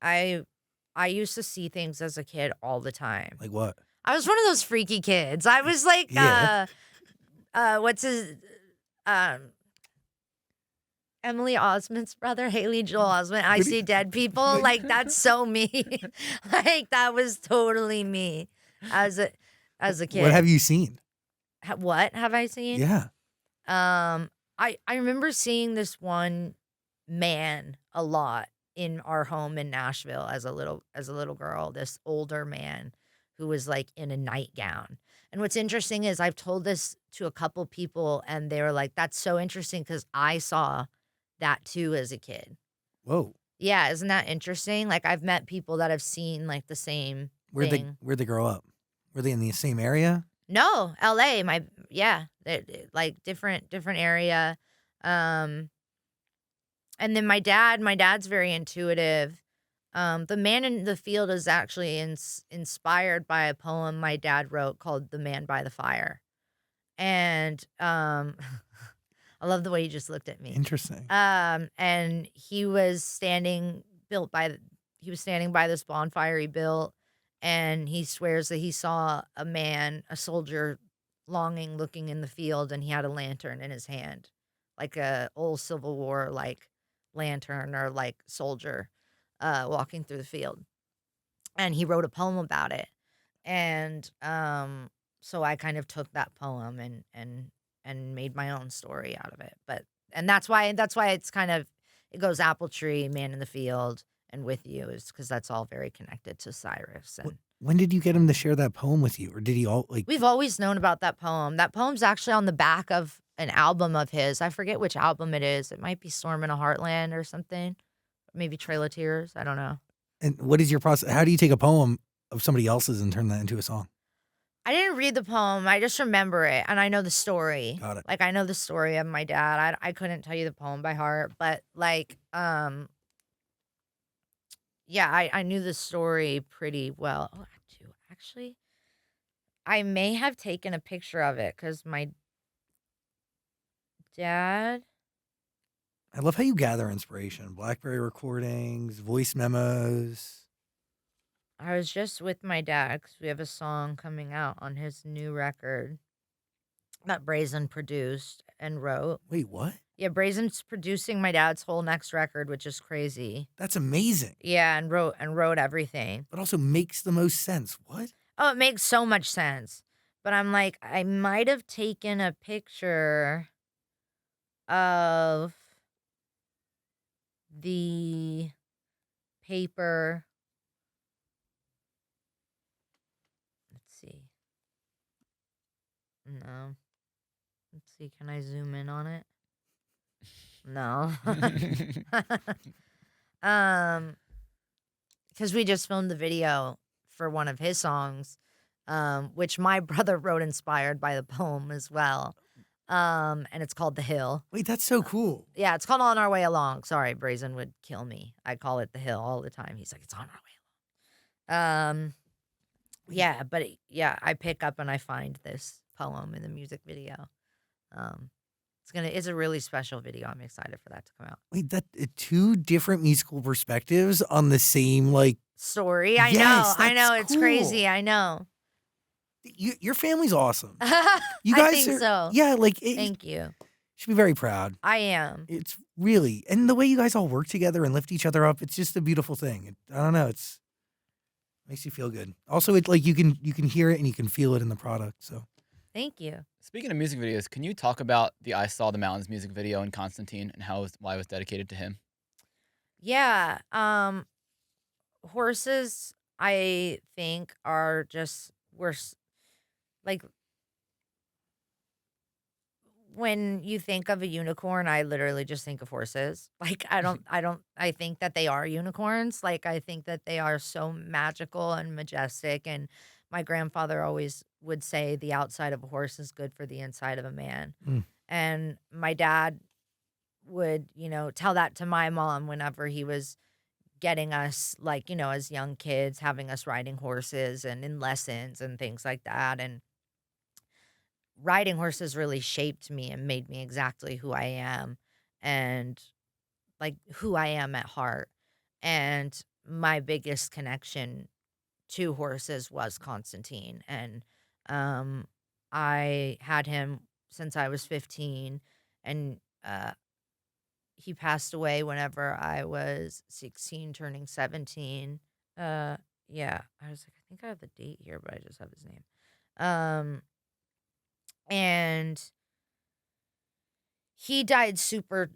used to see things as a kid all the time. Like what? I was one of those freaky kids. I was like, what's his, Emily Osment's brother, Haley Joel Osment. I see dead people. Like that's so me. Like that was totally me as a kid. What have you seen? What have I seen? Yeah. I remember seeing this one man a lot in our home in Nashville as a little girl, this older man who was like in a nightgown. And what's interesting is I've told this to a couple people, and they were like, that's so interesting because I saw that too as a kid. Whoa. Yeah, isn't that interesting? Like I've met people that have seen like the same thing. Where'd they grow up? Were they in the same area? No, LA, like different area. And then my dad's very intuitive. The Man in the Field is actually inspired by a poem my dad wrote called The Man by the Fire. And I love the way you just looked at me. Interesting. And he was standing by this bonfire he built. And he swears that he saw a soldier looking in the field, and he had a lantern in his hand, like a old Civil War, like lantern or like soldier walking through the field. And he wrote a poem about it. And so I kind of took that poem and made my own story out of it. And that's why it's kind of, it goes Apple Tree, Man in the Field, and With You, is because that's all very connected to Cyrus. And when did you get him to share that poem with you? Or did he all like... We've always known about that poem. That poem's actually on the back of an album of his. I forget which album it is. It might be Storm in a Heartland or something. Maybe Trail of Tears. I don't know. And what is your process? How do you take a poem of somebody else's and turn that into a song? I didn't read the poem. I just remember it, and I know the story. Got it. Like, I know the story of my dad. I couldn't tell you the poem by heart, but like, yeah, I knew the story pretty well. Oh, I do actually. I may have taken a picture of it because my dad. I love how you gather inspiration. BlackBerry recordings, voice memos. I was just with my dad because we have a song coming out on his new record that Braison produced and wrote. Wait, what? Yeah, Braison's producing my dad's whole next record, which is crazy. That's amazing. Yeah, and wrote everything. But also makes the most sense. What? Oh, it makes so much sense. But I'm like, I might have taken a picture of the paper. Let's see. No. Let's see. Can I zoom in on it? No. Because we just filmed the video for one of his songs, which my brother wrote inspired by the poem as well. And it's called The Hill. Wait, that's so cool. Yeah, it's called On Our Way Along. Sorry, Braison would kill me. I call it The Hill all the time. He's like, it's on our way along. Yeah, but yeah, I pick up and I find this poem in the music video. It's a really special video. I'm excited for that to come out. Wait, that two different musical perspectives on the same Story. I Yes, know. that's It's crazy. cool. I know. Your family's awesome. You I guys think are, so. yeah, Thank you. should be very proud. I am. It's really, and the way you guys all work together and lift each other up, it's just a beautiful thing. I don't know, it's makes you feel good. Also, it's like you can hear it and you can feel it in the product. So Thank you. Speaking of music videos, can you talk about the I Saw the Mountains music video in Constantine and why it was dedicated to him? Yeah. Horses, I think, are just like when you think of a unicorn, I literally just think of horses. Like I think that they are unicorns. Like I think that they are so magical and majestic. And my grandfather always would say the outside of a horse is good for the inside of a man. Mm. And my dad would, tell that to my mom whenever he was getting us, like, as young kids, having us riding horses and in lessons and things like that. And riding horses really shaped me and made me exactly who I am and like who I am at heart. And my biggest connection to horses was Constantine. And I had him since I was 15, and he passed away whenever I was 16, turning 17. Yeah, I was like, I think I have the date here, but I just have his name. And he died super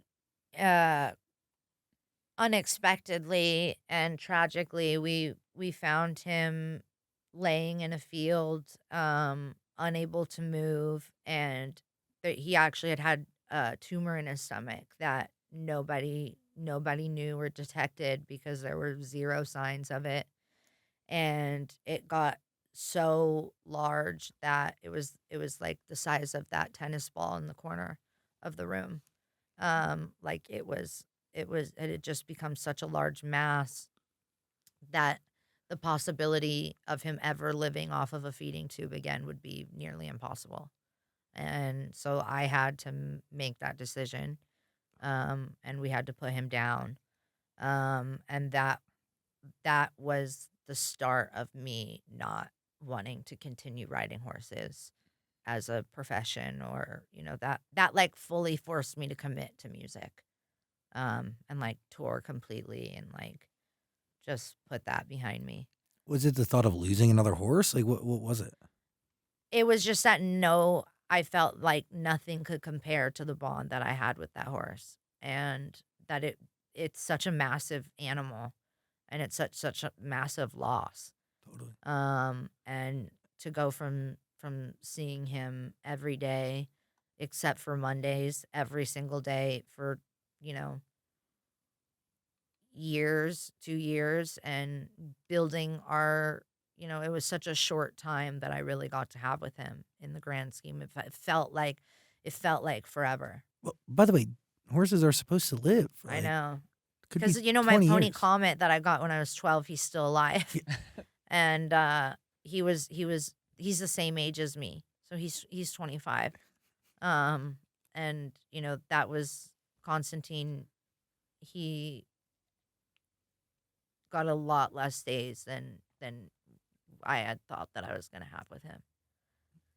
unexpectedly and tragically. We found him laying in a field, unable to move, and he actually had a tumor in his stomach that nobody knew or detected because there were zero signs of it. And it got so large that it was like the size of that tennis ball in the corner of the room. Like it had just become such a large mass that the possibility of him ever living off of a feeding tube again would be nearly impossible. And so I had to make that decision. And we had to put him down. And that was the start of me not wanting to continue riding horses as a profession, or that like fully forced me to commit to music, and like tour completely and like just put that behind me. was it the thought of losing another horse? Like what was it? It was just that I felt like nothing could compare to the bond that I had with that horse, and that it's such a massive animal, and it's such a massive loss. Totally. And to go from seeing him every day, except for Mondays, every single day for, years, 2 years, and building our, it was such a short time that I really got to have with him in the grand scheme. It felt like forever. Well, by the way, horses are supposed to live. I know. Could Because, be my 20 pony years. Comet that I got when I was 12, he's still alive. And he's the same age as me. So he's 25. And that was Constantine. He got a lot less days than I had thought that I was going to have with him.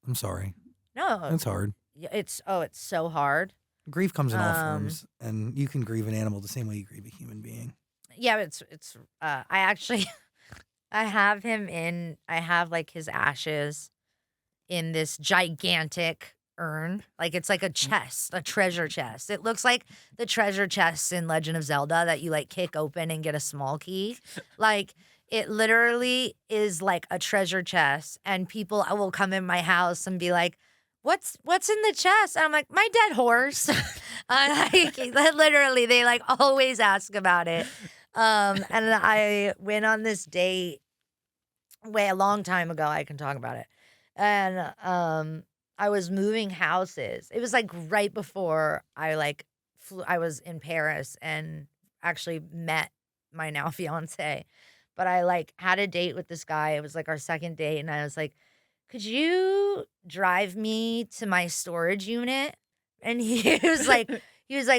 I'm sorry. No, That's hard. it's so hard. Grief comes in all forms, and you can grieve an animal the same way you grieve a human being. Yeah, it's I actually I have like his ashes in this gigantic urn. Like it's like a chest, a treasure chest. It looks like the treasure chests in Legend of Zelda that you like kick open and get a small key. Like it literally is like a treasure chest, and people will come in my house and be like, What's in the chest? And I'm like, my dead horse. Literally, they like always ask about it. And I went on this date a long time ago. I can talk about it. And I was moving houses. It was like right before I like I was in Paris and actually met my now fiance. But I like had a date with this guy. It was like our second date, and I was like, could you drive me to my storage unit? And he was like,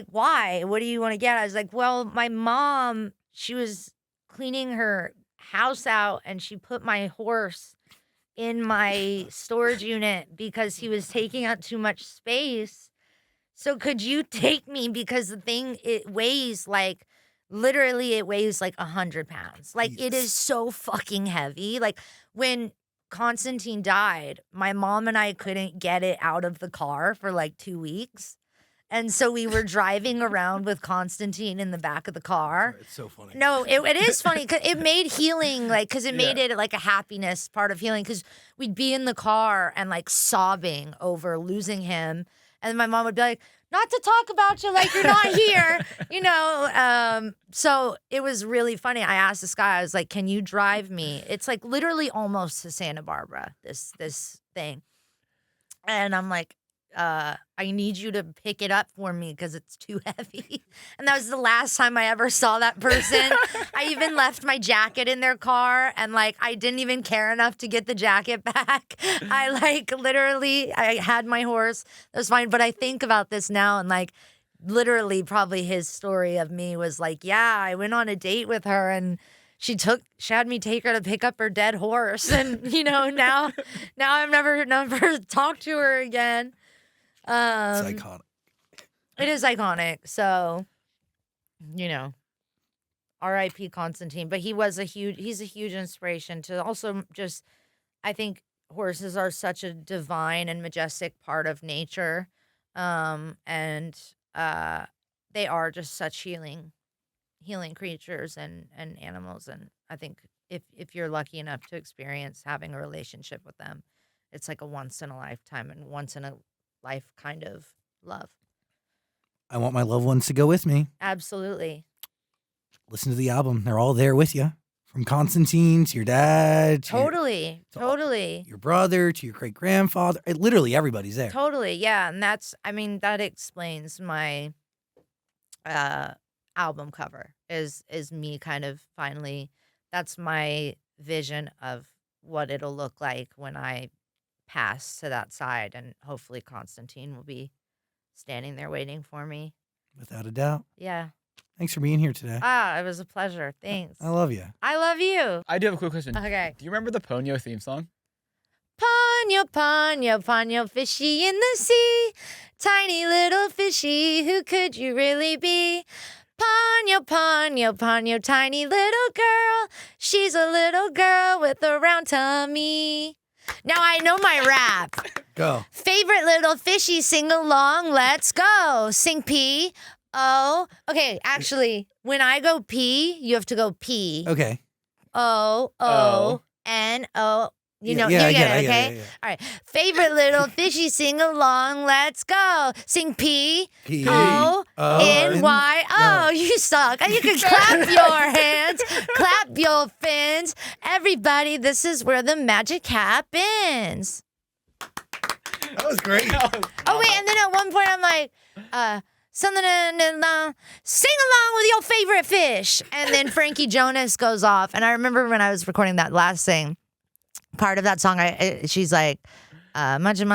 why? What do you want to get? I was like, well, my mom, she was cleaning her house out and she put my horse in my storage unit because he was taking up too much space. So could you take me, because the thing, it weighs like, literally it weighs like 100 pounds. Like it is so fucking heavy. Like when Constantine died, my mom and I couldn't get it out of the car for like 2 weeks. And so we were driving around with Constantine in the back of the car. It's so funny. No, it is funny because it made healing, like, because it made it like a happiness part of healing, because we'd be in the car and like sobbing over losing him. And my mom would be like, not to talk about you like you're not here, you know? So it was really funny. I asked this guy, I was like, can you drive me? It's like literally almost to Santa Barbara, this thing. And I'm like, I need you to pick it up for me because it's too heavy. And that was the last time I ever saw that person. I even left my jacket in their car, and like I didn't even care enough to get the jacket back. I like literally, I had my horse. That was fine. But I think about this now, and like literally probably his story of me was like, yeah, I went on a date with her and she had me take her to pick up her dead horse. And you know, now I've never talked to her again. It's iconic. It is iconic. So, you know, R.I.P. Constantine. But he's a huge inspiration to also just, I think horses are such a divine and majestic part of nature. And they are just such healing creatures and animals. And I think if you're lucky enough to experience having a relationship with them, it's like a once in a lifetime and once in a life kind of love. I want my loved ones to go with me. Absolutely. Listen to the album. They're all there with you. From Constantine to your dad. To Totally. your brother to your great-grandfather. Literally everybody's there. Totally. Yeah. And that explains my album cover is me kind of finally, that's my vision of what it'll look like when I pass to that side, and hopefully Constantine will be standing there waiting for me. Without a doubt. Yeah. Thanks for being here today. It was a pleasure. Thanks. I love you. I love you. I do have a quick question. Okay. Do you remember the Ponyo theme song? Ponyo, Ponyo, Ponyo, fishy in the sea. Tiny little fishy, who could you really be? Ponyo, Ponyo, Ponyo, tiny little girl. She's a little girl with a round tummy. Now I know my rap. Go. Favorite little fishy, sing along, let's go. Sing P. O. Okay, actually, when I go P, you have to go P. Okay. O. N. O. You know, yeah, you get it, yeah, okay? yeah. All right. Favorite little fishy, sing along, let's go. Sing P. P. O. N. Y. Oh, you suck. And you can clap your hands, clap your fins. Everybody, this is where the magic happens. That was great. Oh, wait, and then at one point I'm like, something, sing along with your favorite fish. And then Frankie Jonas goes off. And I remember when I was recording that last thing, part of that song, she's like, munch and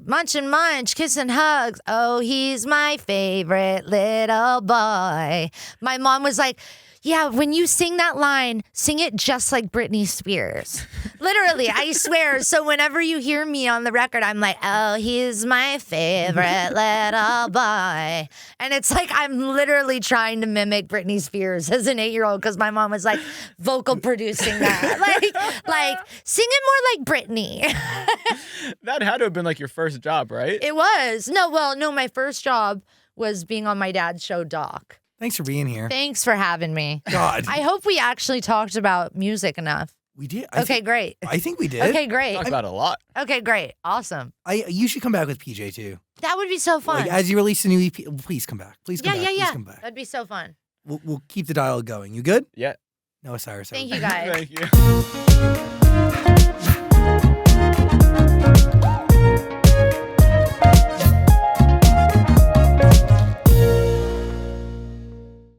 munch, kiss and hugs. Oh, he's my favorite little boy. My mom was like, yeah, when you sing that line, sing it just like Britney Spears. Literally, I swear. So whenever you hear me on the record, I'm like, oh, he's my favorite little boy. And it's like I'm literally trying to mimic Britney Spears as an 8-year-old because my mom was like vocal producing that. like sing it more like Britney. That had to have been like your first job, right? It was. No, my first job was being on my dad's show, Doc. Thanks for being here. Thanks for having me. God. I hope we actually talked about music enough. We did. Okay, great. I think we did. Okay, great. Talked about it a lot. Okay, great. Awesome. You should come back with PJ too. That would be so fun. Like, as you release a new EP, please come back. Please come back. Please come back. That'd be so fun. We'll keep the dialogue going. You good? Yeah. Noah Cyrus. Thank everybody. you, guys. Thank you.